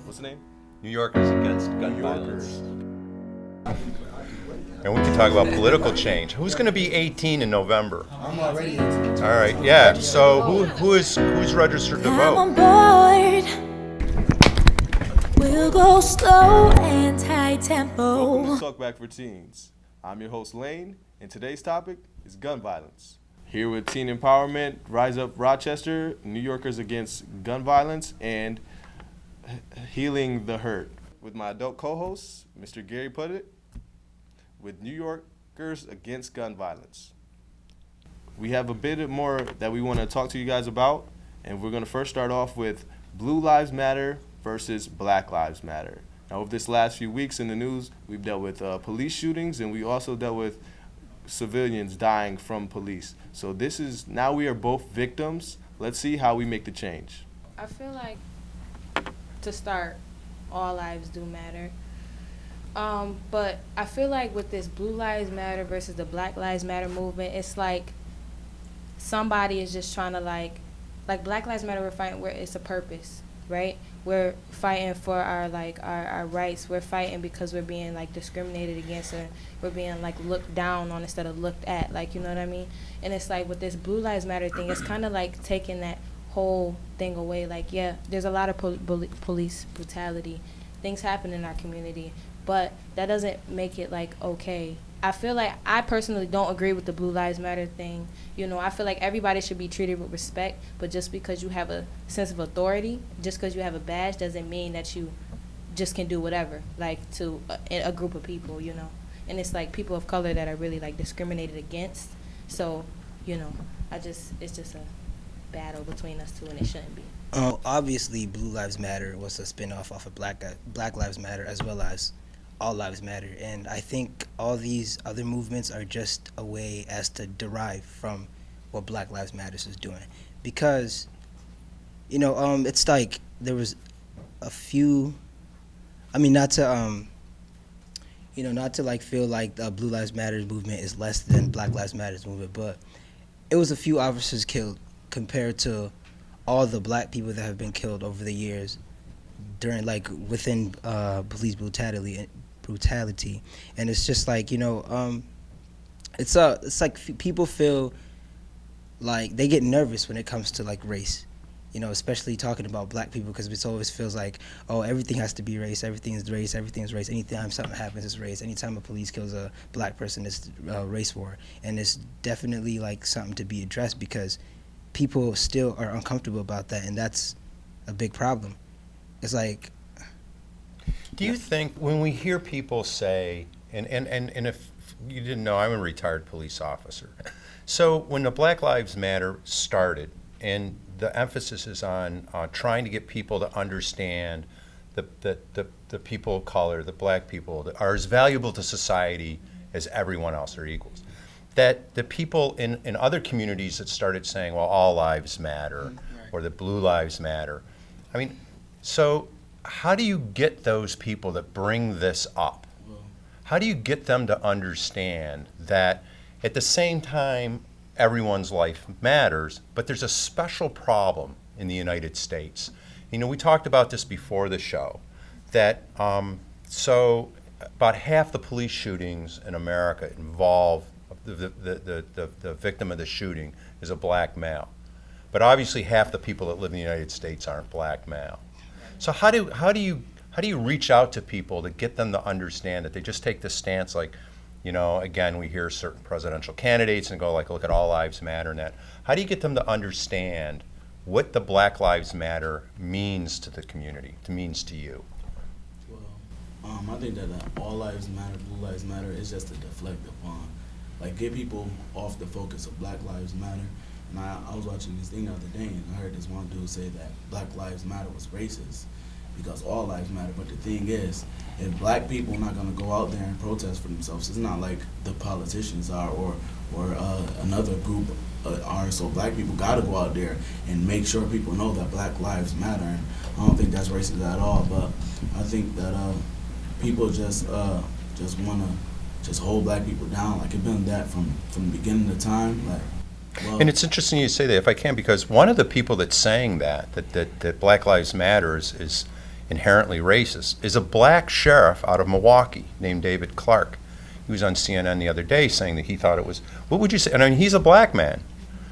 What's the name? New Yorkers Against Gun New Violence. Yorkers. And we can talk about political change. Who's going to be 18 in November? I'm already 18. All right, yeah. So who's registered to I'm vote? on board. We'll go slow and high tempo. Welcome to Talk Back for Teens. I'm your host Layne, and today's topic is gun violence. Here with Teen Empowerment, Rise Up Rochester, New Yorkers Against Gun Violence, and Healing the Hurt. With my adult co-host, Mr. Gary Pudup, with New Yorkers Against Gun Violence. We have a bit more that we want to talk to you guys about, and we're going to first start off with Blue Lives Matter versus Black Lives Matter. Now, over this last few weeks in the news, we've dealt with police shootings, and we also dealt with civilians dying from police. So now we are both victims. Let's see how we make the change. I feel like, to start, all lives do matter. But I feel like with this Blue Lives Matter versus the Black Lives Matter movement, it's like somebody is just trying to like Black Lives Matter, we're fighting where it's a purpose, right? We're fighting for our rights. We're fighting because we're being like discriminated against, and we're being like looked down on instead of looked at, like, you know what I mean? And it's like with this Blue Lives Matter thing, it's kind of like taking that whole thing away. Like, yeah, there's a lot of police brutality, things happen in our community, but that doesn't make it like okay. I feel like I personally don't agree with the Blue Lives Matter thing. You know, I feel like everybody should be treated with respect, but just because you have a sense of authority, just because you have a badge, doesn't mean that you just can do whatever, like, to a group of people, you know. And it's like people of color that are really like discriminated against. So, you know, it's just a battle between us two, and it shouldn't be. Obviously, Blue Lives Matter was a spin-off off of Black Lives Matter, as well as All Lives Matter. And I think all these other movements are just a way as to derive from what Black Lives Matter is doing. Because, you know, it's like there was a few, I mean, not to like feel like the Blue Lives Matter movement is less than Black Lives Matter movement, but it was a few officers killed compared to all the black people that have been killed over the years during, like, within police brutality. And it's just like, you know, it's like people feel like they get nervous when it comes to like race, you know, especially talking about black people, because it always feels like, oh, everything has to be race, everything is race. Anytime something happens, it's race. Anytime a police kills a black person, it's race war. And it's definitely like something to be addressed, because people still are uncomfortable about that, and that's a big problem. It's like, Do you think when we hear people say, and if you didn't know, I'm a retired police officer. So when the Black Lives Matter started, and the emphasis is on trying to get people to understand the people of color, the black people, that are as valuable to society as everyone else, are equals. That the people in other communities that started saying, well, all lives matter, or the Blue Lives Matter. I mean, so how do you get those people that bring this up? How do you get them to understand that at the same time everyone's life matters, but there's a special problem in the United States? You know, we talked about this before the show, that so about half the police shootings in America involve the victim of the shooting is a black male. But obviously half the people that live in the United States aren't black male. So how do you reach out to people to get them to understand that they just take this stance, like, you know, again, we hear certain presidential candidates and go like, look at All Lives Matter and that. How do you get them to understand what the Black Lives Matter means to the community, means to you? Well, I think that All Lives Matter, Blue Lives Matter is just to deflect upon, like, get people off the focus of Black Lives Matter. And I was watching this thing the other day, and I heard this one dude say that Black Lives Matter was racist because all lives matter. But the thing is, if black people are not going to go out there and protest for themselves, it's not like the politicians are or another group are. So black people got to go out there and make sure people know that Black Lives Matter. And I don't think that's racist at all. But I think that people just want to just hold black people down. Like, it's been that from the beginning of time. Like, well, and it's interesting you say that, if I can, because one of the people that's saying that Black Lives Matter is inherently racist, is a black sheriff out of Milwaukee named David Clark. He was on CNN the other day saying that he thought it was, what would you say? And I mean, he's a black man.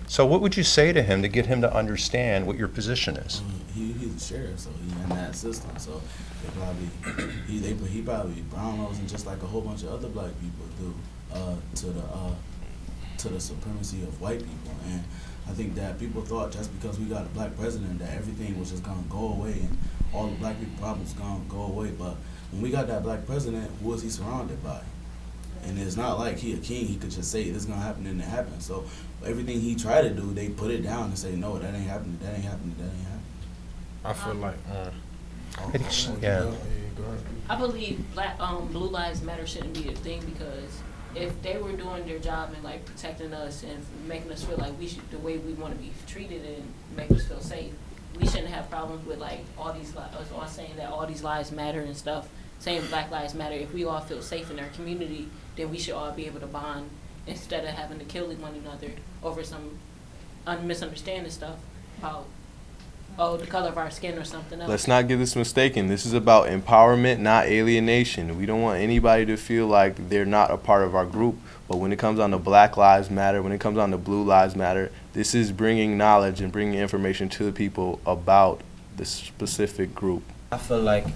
So what would you say to him to get him to understand what your position is? He's a sheriff, so he's in that system. So he probably brown nosing just like a whole bunch of other black people do to the supremacy of white people. And I think that people thought just because we got a black president that everything was just gonna go away and all the black people problems gonna go away. But when we got that black president, who was he surrounded by? And it's not like he a king, he could just say this is gonna happen and it happened. So everything he tried to do, they put it down and say, no, that ain't happening, that ain't happening, that ain't happening. I feel like, Yeah. I believe Blue Lives Matter shouldn't be a thing, because if they were doing their job and like protecting us and making us feel like we should, the way we want to be treated and make us feel safe, we shouldn't have problems with like all these us all saying that all these lives matter and stuff, saying Black Lives Matter. If we all feel safe in our community, then we should all be able to bond instead of having to kill one another over some misunderstanding stuff about the color of our skin or something else. Let's not get this mistaken. This is about empowerment, not alienation. We don't want anybody to feel like they're not a part of our group. But when it comes on to Black Lives Matter, when it comes on to Blue Lives Matter, this is bringing knowledge and bringing information to the people about the specific group. I feel like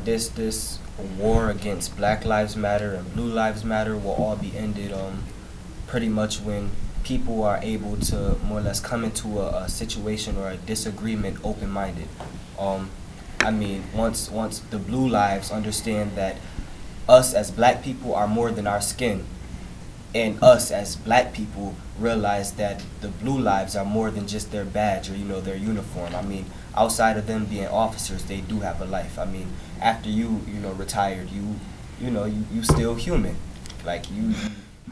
this war against Black Lives Matter and Blue Lives Matter will all be ended pretty much when people are able to more or less come into a situation or a disagreement open-minded. I mean, once the Blue Lives understand that us as black people are more than our skin, and us as black people realize that the Blue Lives are more than just their badge or their uniform. I mean, outside of them being officers, they do have a life. I mean, after you retired, you still human, like you.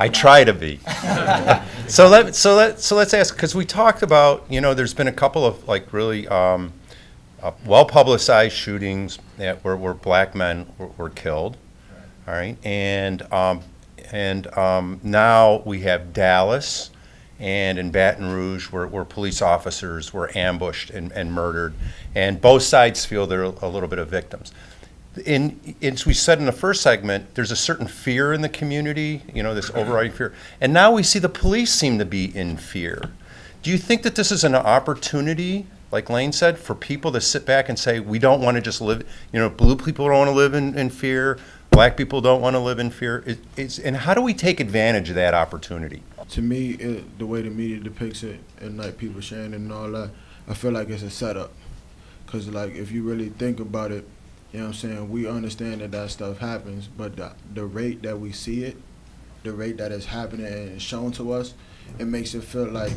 I try to be. So let's ask, because we talked about, there's been a couple of like really well-publicized shootings that where black men were killed, all right, and now we have Dallas and in Baton Rouge where police officers were ambushed and murdered, and both sides feel they're a little bit of victims. As we said in the first segment, there's a certain fear in the community, this overriding fear. And now we see the police seem to be in fear. Do you think that this is an opportunity, like Layne said, for people to sit back and say, we don't want to just live, blue people don't want to live in fear, black people don't want to live in fear? And how do we take advantage of that opportunity? to me, the way the media depicts it and like people sharing it and all that, I feel like it's a setup. Because like if you really think about it, you know what I'm saying, we understand that that stuff happens, but the rate that we see it, the rate that it's happening and it's shown to us, it makes it feel like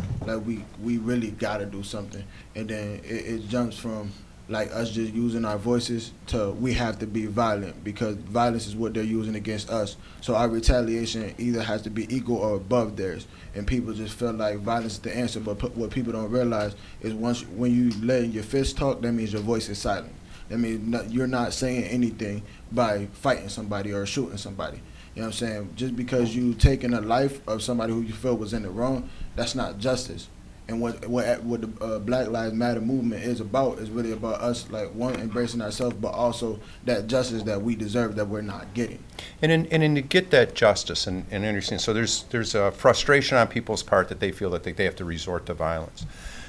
we really gotta do something. And then it jumps from like us just using our voices to we have to be violent because violence is what they're using against us. So our retaliation either has to be equal or above theirs. And people just feel like violence is the answer, but what people don't realize is when you let your fist talk, that means your voice is silent. That means you're not saying anything by fighting somebody or shooting somebody. You know what I'm saying? Just because you taking a life of somebody who you feel was in the wrong, that's not justice. And what the Black Lives Matter movement is about is really about us, like, one, embracing ourselves, but also that justice that we deserve that we're not getting. And to get that justice and understand, so there's a frustration on people's part that they feel that they have to resort to violence.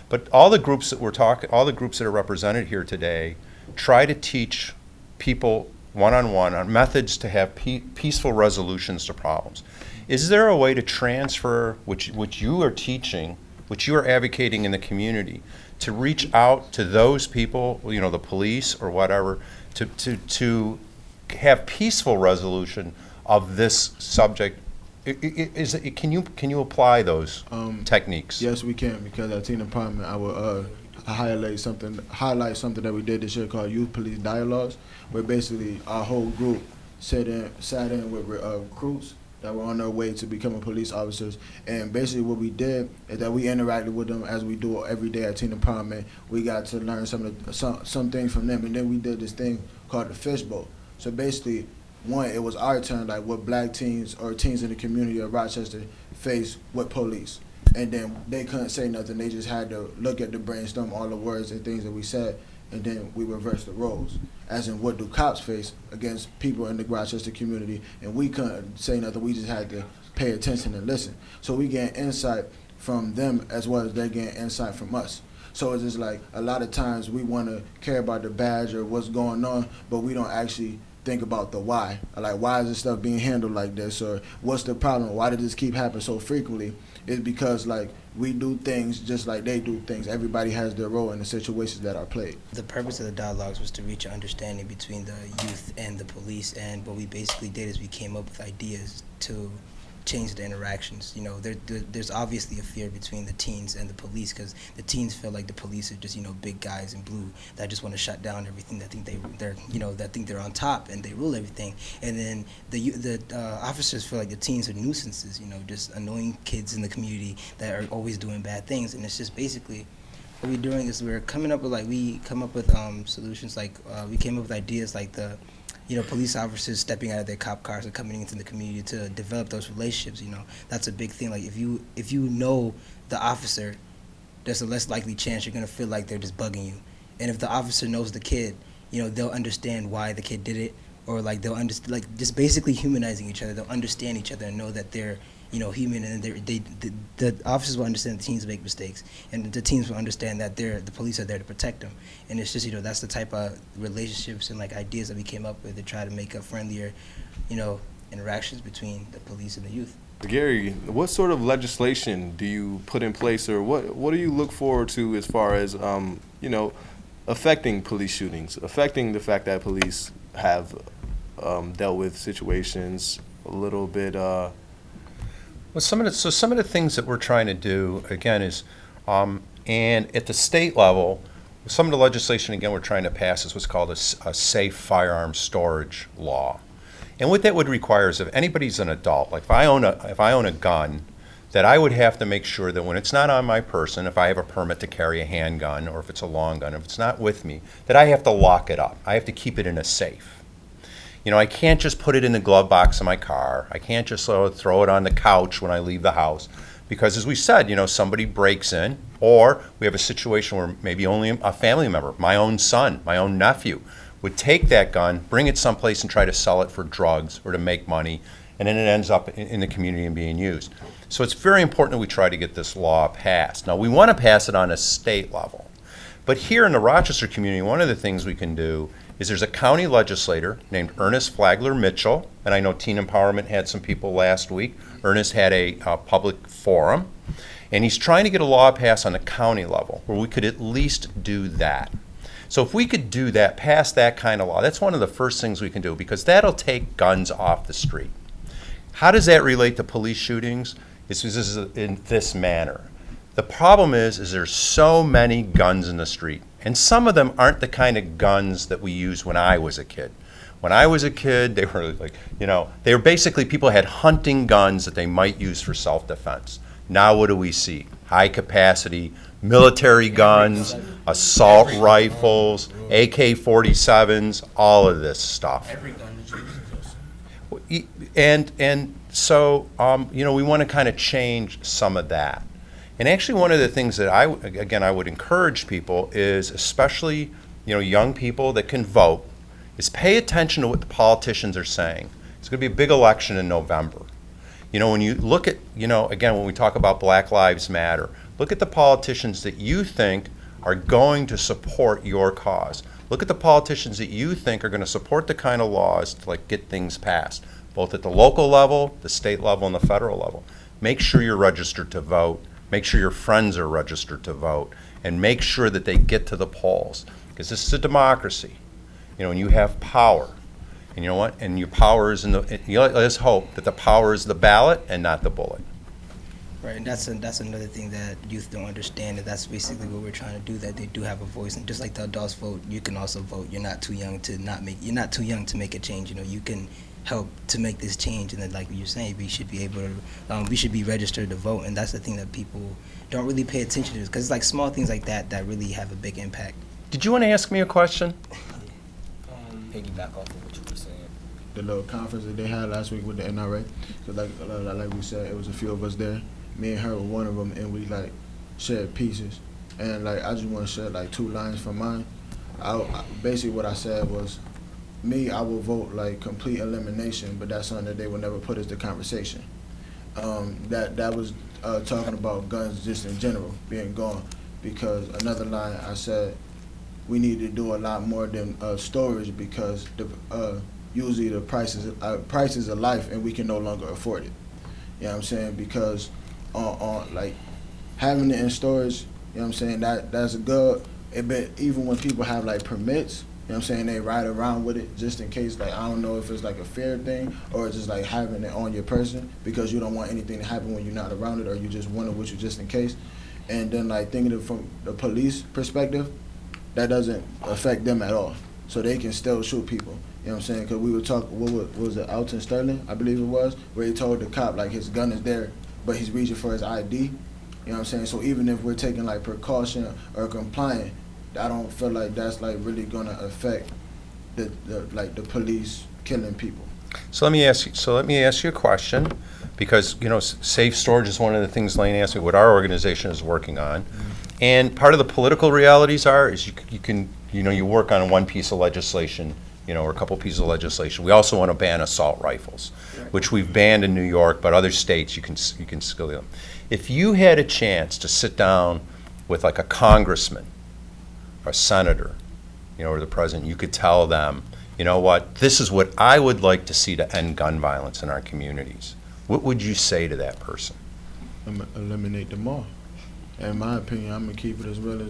But all the groups that all the groups that are represented here today try to teach people one-on-one on methods to have peaceful resolutions to problems. Is there a way to transfer which you are teaching, which you are advocating in the community, to reach out to those people, the police or whatever, to have peaceful resolution of this subject? Can you apply those techniques? Yes, we can, because at Teen Empowerment, I will highlight something that we did this year called Youth Police Dialogues, where basically our whole group sat in with recruits that were on their way to becoming police officers. And basically what we did is that we interacted with them as we do every day at Teen Empowerment. We got to learn some things from them, and then we did this thing called the fishbowl. So basically, one, it was our turn, like what black teens or teens in the community of Rochester face with police. And then they couldn't say nothing. They just had to look at the brainstorm, all the words and things that we said, and then we reverse the roles. As in, what do cops face against people in the Rochester community? And we couldn't say nothing. We just had to pay attention and listen. So we get insight from them as well as they get insight from us. So it's just like a lot of times we want to care about the badge or what's going on, but we don't actually think about the why. Like, why is this stuff being handled like this? Or what's the problem? Why did this keep happening so frequently? It's because, like, we do things just like they do things. Everybody has their role in the situations that are played. The purpose of the dialogues was to reach an understanding between the youth and the police, and what we basically did is we came up with ideas to change the interactions. You know, there's obviously a fear between the teens and the police, because the teens feel like the police are just, you know, big guys in blue that just want to shut down everything. That think that think they're on top and they rule everything. And then the officers feel like the teens are nuisances, you know, just annoying kids in the community that are always doing bad things. And it's just basically what we're doing is we're coming up with solutions. Like we came up with ideas like police officers stepping out of their cop cars and coming into the community to develop those relationships. You know, that's a big thing. Like if you know the officer, there's a less likely chance you're gonna feel like they're just bugging you. And if the officer knows the kid, you know, they'll understand why the kid did it, or like they'll understand, like just basically humanizing each other. They'll understand each other and know that they're, you know, human, and the officers will understand the teens make mistakes, and the teens will understand that the police are there to protect them. And it's just, you know, that's the type of relationships and like ideas that we came up with to try to make a friendlier, you know, interactions between the police and the youth. Gary, what sort of legislation do you put in place, or what do you look forward to as far as you know, affecting police shootings, affecting the fact that police have dealt with situations a little bit Well, some of the things that we're trying to do, again, is, and at the state level, some of the legislation, again, we're trying to pass is what's called a safe firearm storage law. And what that would require is if anybody's an adult, like if I own a gun, that I would have to make sure that when it's not on my person, if I have a permit to carry a handgun, or if it's a long gun, if it's not with me, that I have to lock it up. I have to keep it in a safe. You know, I can't just put it in the glove box of my car. I can't just throw it on the couch when I leave the house. Because as we said, you know, somebody breaks in, or we have a situation where maybe only a family member, my own son, my own nephew, would take that gun, bring it someplace and try to sell it for drugs or to make money, and then it ends up in the community and being used. So it's very important that we try to get this law passed. Now, we want to pass it on a state level. But here in the Rochester community, one of the things we can do is there's a county legislator named Ernest Flagler Mitchell, and I know Teen Empowerment had some people last week. Ernest had a public forum, and he's trying to get a law passed on the county level where we could at least do that. So if we could do that, pass that kind of law, that's one of the first things we can do, because that'll take guns off the street. How does that relate to police shootings? This is in this manner. The problem is there's so many guns in the street, and some of them aren't the kind of guns that we used when I was a kid. When I was a kid, they were like, you know, they were basically, people had hunting guns that they might use for self-defense. Now what do we see? High capacity military guns, assault rifles, AK-47s, all of this stuff. Every gun is used. And so, you know, we want to kind of change some of that. And actually, one of the things that I would encourage people is, especially, you know, young people that can vote, is pay attention to what the politicians are saying. It's going to be a big election in November. You know, when you look at, you know, again, when we talk about Black Lives Matter, look at the politicians that you think are going to support your cause. Look at the politicians that you think are going to support the kind of laws to, like, get things passed, both at the local level, the state level, and the federal level. Make sure you're registered to vote. Make sure your friends are registered to vote, and make sure that they get to the polls, because this is a democracy. You know, and you have power, and you know what? And your power is in the. You know, let's hope that the power is the ballot and not the bullet. Right, and that's another thing that youth don't understand, and that's basically what we're trying to do. That they do have a voice, and just like the adults vote, you can also vote. You're not too young to You're not too young to make a change. You know, you can help to make this change, and then, like you're saying, we should be able to, we should be registered to vote, and that's the thing that people don't really pay attention to, because it's like small things like that that really have a big impact. Did you want to ask me a question? Piggyback off of what you were saying. The little conference that they had last week with the NRA, because like we said, it was a few of us there. Me and her were one of them, and we like shared pieces. And like I just want to share like 2 lines from mine. Basically what I said was, me, I will vote like complete elimination, but that's something that they will never put as the conversation. That was talking about guns just in general being gone, because another line I said, we need to do a lot more than storage, because usually the prices of life, and we can no longer afford it. You know what I'm saying? Because on like having it in storage, you know what I'm saying, that's a good. But even when people have like permits, you know what I'm saying, they ride around with it just in case. Like, I don't know if it's like a fair thing or it's just like having it on your person because you don't want anything to happen when you're not around it, or you just want it with you just in case. And then like thinking of it from the police perspective, that doesn't affect them at all. So they can still shoot people. You know what I'm saying? Because we were talking, what was it, Alton Sterling, I believe it was, where he told the cop like his gun is there, but he's reaching for his ID. You know what I'm saying? So even if we're taking like precaution or complying, I don't feel like that's like really gonna affect the police killing people. So let me ask you a question, because safe storage is one of the things Layne asked me what our organization is working on, and part of the political realities is you work on one piece of legislation, or a couple pieces of legislation. We also want to ban assault rifles, which we've banned in New York, but other states you can still do them. If you had a chance to sit down with like a congressman, a senator, or the president, you could tell them, you know what, this is what I would like to see to end gun violence in our communities. What would you say to that person? Eliminate them all. In my opinion, I'm gonna keep it as real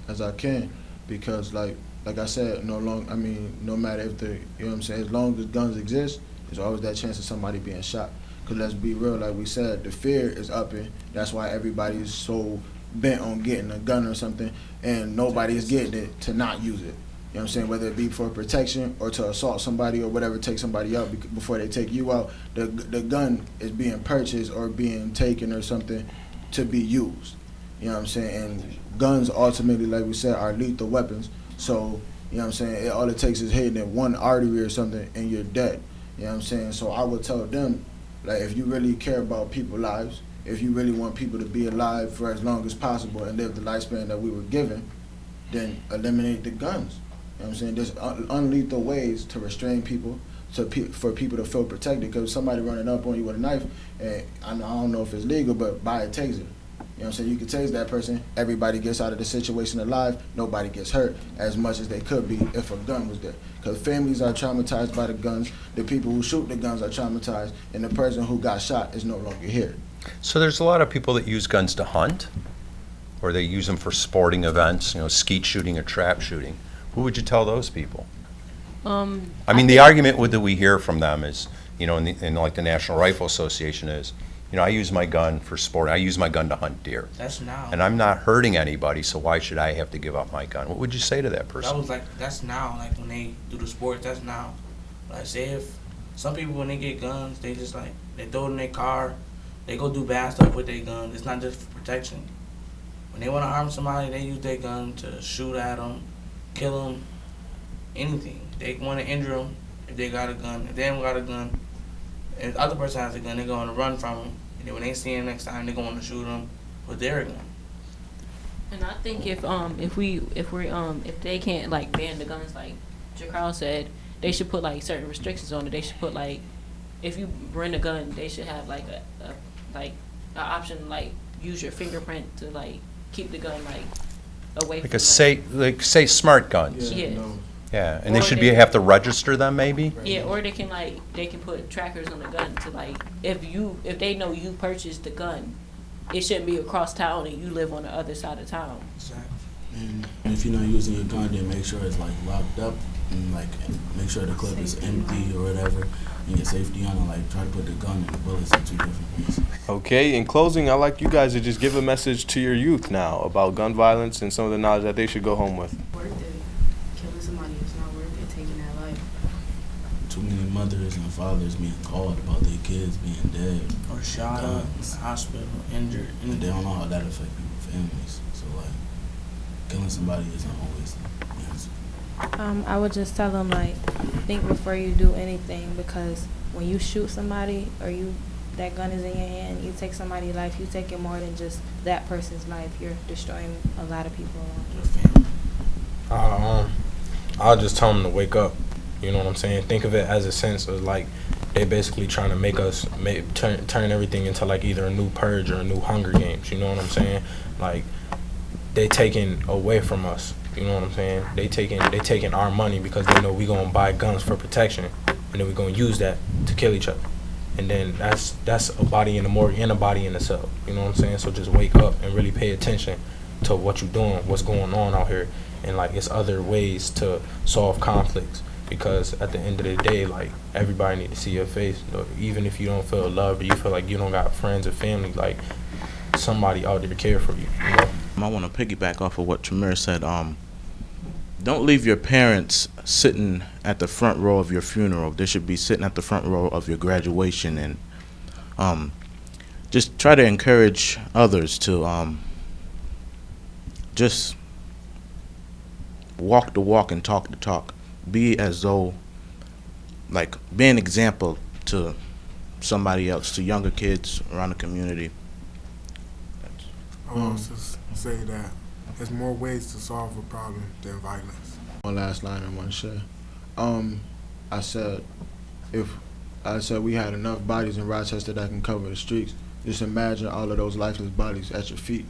as I can, because like I said, no matter if you know what I'm saying, as long as guns exist, there's always that chance of somebody being shot. Because let's be real, like we said, the fear is upping. That's why everybody is so bent on getting a gun or something, and nobody is getting it to not use it. You know what I'm saying? Whether it be for protection or to assault somebody or whatever, take somebody out before they take you out, the gun is being purchased or being taken or something to be used. You know what I'm saying? And guns ultimately, like we said, are lethal weapons. So, you know what I'm saying, all it takes is hitting in one artery or something and you're dead. You know what I'm saying? So I would tell them, like, if you really care about people's lives, if you really want people to be alive for as long as possible and live the lifespan that we were given, then eliminate the guns. You know what I'm saying? There's unlethal ways to restrain people, for people to feel protected. Because somebody running up on you with a knife, and I don't know if it's legal, but buy a taser. You know what I'm saying? You can tase that person, everybody gets out of the situation alive, nobody gets hurt as much as they could be if a gun was there. Because families are traumatized by the guns, the people who shoot the guns are traumatized, and the person who got shot is no longer here. So there's a lot of people that use guns to hunt, or they use them for sporting events, skeet shooting or trap shooting. Who would you tell those people? The argument that we hear from them is, in like the National Rifle Association is, I use my gun for sport. I use my gun to hunt deer. That's now. And I'm not hurting anybody, so why should I have to give up my gun? What would you say to that person? That's now. Like when they do the sports, that's now. Like say if some people when they get guns, they just like they throw it in their car, they go do bad stuff with their gun. It's not just for protection. When they want to harm somebody, they use their gun to shoot at them, kill them, anything. They want to injure them if they got a gun. If they haven't got a gun, if the other person has a gun, they're going to run from them. And then when they see him next time, they're going to shoot him with their gun. And I think if they can't like ban the guns, like Jacarl said, they should put like certain restrictions on it. They should put like, if you rent a gun, they should have like an option like use your fingerprint to like keep the gun like away from. Say smart guns. Yeah. Yeah, and they should have to register them maybe? Yeah, or they can put trackers on the gun to like if they know you purchased the gun, it shouldn't be across town and you live on the other side of town. Exactly. And if you're not using your gun, then make sure it's like locked up and like make sure the clip is empty or whatever, and get safety on it. Like try to put the gun and the bullets in two different places. Okay, in closing, I'd like you guys to just give a message to your youth now about gun violence and some of the knowledge that they should go home with. Worth it. Killing somebody is not worth it. Taking that life. Too many mothers and fathers being called about their kids being dead Or shot up, in the hospital, injured. and they don't know how that affect people's families. So like killing somebody isn't always the answer. I would just tell them like, think before you do anything, because when you shoot somebody or that gun is in your hand, you take somebody's life, you taking more than just that person's life. You're destroying a lot of people. Your family. I'll just tell them to wake up. You know what I'm saying? Think of it as a sense of like they basically trying to make us turn everything into like either a new Purge or a new Hunger Games. You know what I'm saying? Like they taking away from us. You know what I'm saying? They taking our money because they know we gonna buy guns for protection, and then we gonna use that to kill each other. And then that's a body in the morgue and a body in the cell. You know what I'm saying? So just wake up and really pay attention to what you're doing, what's going on out here, and like it's other ways to solve conflicts. Because at the end of the day, like everybody need to see your face. Even if you don't feel loved or you feel like you don't got friends or family, like somebody out there care for you. You know? I want to piggyback off of what Tremere said. Don't leave your parents sitting at the front row of your funeral. They should be sitting at the front row of your graduation, and just try to encourage others to just walk the walk and talk the talk. Be as though, like, be an example to somebody else, to younger kids around the community. I want to say that there's more ways to solve a problem than violence. One last line I want to share. I said we had enough bodies in Rochester that can cover the streets. Just imagine all of those lifeless bodies at your feet.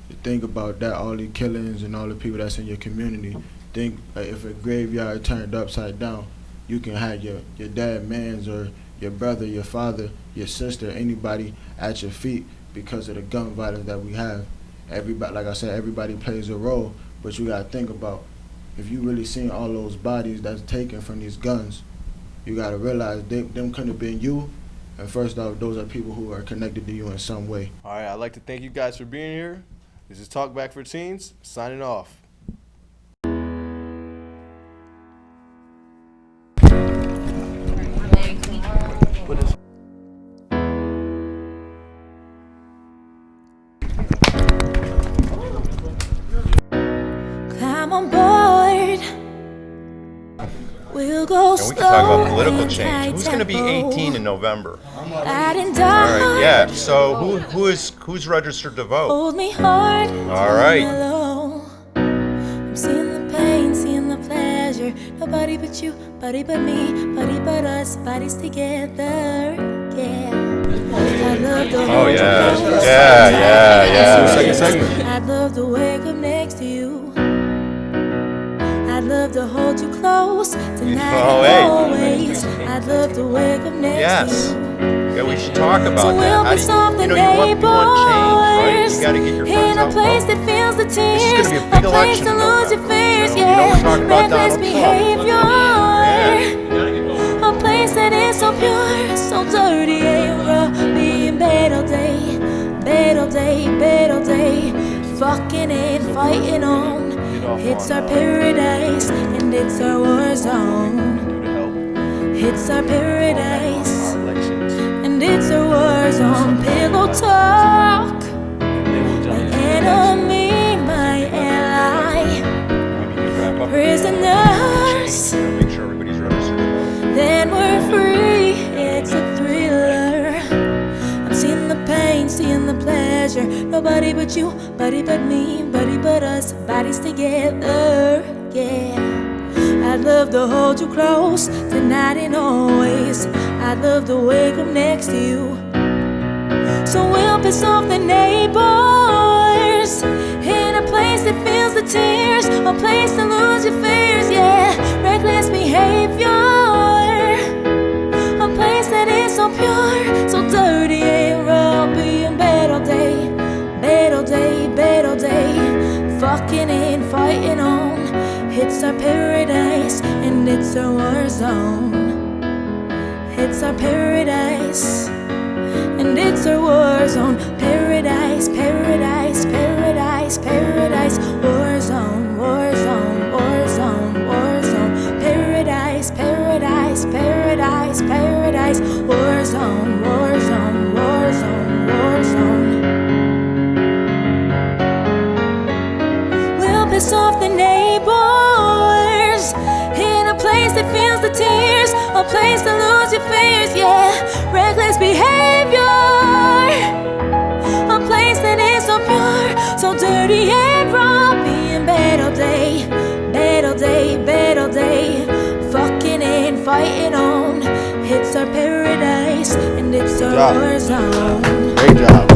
You think about that, all the killings and all the people that's in your community. Think like if a graveyard turned upside down, you can have your dad, mans, or your brother, your father, your sister, anybody at your feet because of the gun violence that we have. Everybody, like I said, everybody plays a role, but you gotta think about if you really seen all those bodies that's taken from these guns, you gotta realize them couldn't have been you. And first off, those are people who are connected to you in some way. All right, I'd like to thank you guys for being here. This is Talk Back for Teens, signing off. Come on board. We'll go And slow. we can talk about political and change. Who's going to be 18 in November? Riding All down. right, yeah. So who's registered to vote? Hold me hard. All right. Mellow. I'm seeing the pain, seeing the pleasure. Nobody but you, body but me, body but us, bodies together. Yeah. I'd love to Oh hold you yeah, close. yeah. Second segment. I'd love to wake up next to you. I'd love to hold you close tonight Oh, and hey. always. I'd love to wake up next Yes. to you. Yeah, we should talk about So that. we'll How be do soft you and know, you want change, right? You got to get your friends in a out place vote. that feels the This tears, is going to be a big place election to in lose your November. fears, You know, we're talking about reckless Donald behavior, Yeah. a place that is so pure, so dirty and raw, being bad all day, bad all day, bad all day, fucking and fighting on. It's our paradise and it's our war zone. It's our paradise and it's our war zone. Pillow talk, my enemy, my ally. Prisoners, Make sure everybody's registered to vote. then we're free. It's a thriller. I'm seeing the pain, seeing the pleasure. Nobody but you, body but me, body but us, bodies together. Yeah. I'd love to hold you close tonight and always. I'd love to wake up next to you. So we'll piss off the neighbors in a place that feels the tears, a place to lose your fears, yeah. Reckless behavior, a place that is so pure, so dirty and raw, being bad all day, bad all day, bad all day, fucking and fighting on. It's our paradise and it's our war zone. It's our paradise and it's our war zone. Paradise, paradise, paradise, paradise. War zone, war zone, war zone, war zone. Paradise, paradise, paradise, paradise. War zone, war zone, war zone, war zone. We'll piss off the neighbors in a place that feels the tears, a place to lose your fears, yeah. Reckless behavior, a place that is so pure, so dirty and raw, being bad all day, bad all day, bad all job. war zone. Great job.